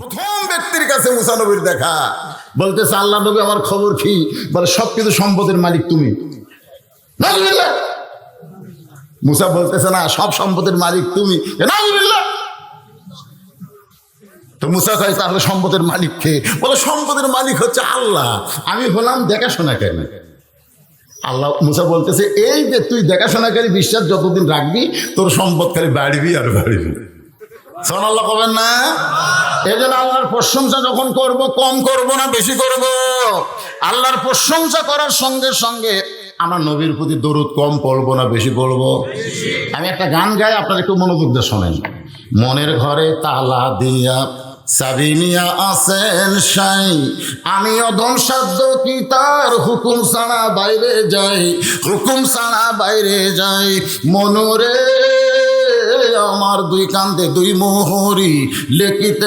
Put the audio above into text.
প্রথম ব্যক্তির কাছে মুসা নবীর দেখা, বলতেছে আল্লাহ নবী আমার খবর কি? বলে সবকিছু সম্পদের মালিক তুমি। মুসা বলতেছে না, সব সম্পদের মালিক তুমি। তো মুসা কয় তাহলে সম্পদের মালিক কে? বলে সম্পদের মালিক হচ্ছে আল্লাহ, আমি হলাম দেখাশোনা কেন। আল্লাহ মুসা বলতেছে এই যে তুই দেখাশোনাকারী বিশ্বাস যতদিন রাখবি তোর সম্পদ খালি বাড়বি আর বাড়বি। সুবহানাল্লাহ করবেন না? এই জন্য আল্লাহর প্রশংসা যখন করব কম করব না বেশি করব। আল্লাহর প্রশংসা করার সঙ্গে সঙ্গে আমরা নবীর প্রতি দরুদ কম পড়বো না বেশি পড়বো? আমি একটা গান গাই, আপনারা একটু মনোযোগ দিয়ে শোনেন। মনের ঘরে তালা দিয়া সাবিনিয়া আছেন সাই, আমি অধম সাধ্য কি তার হুকুম ছাড়া বাইরে যাই, হুকুম ছাড়া বাইরে যাই। মনরে আমার দুই কান্দে দুই মোহরি, লেখিতে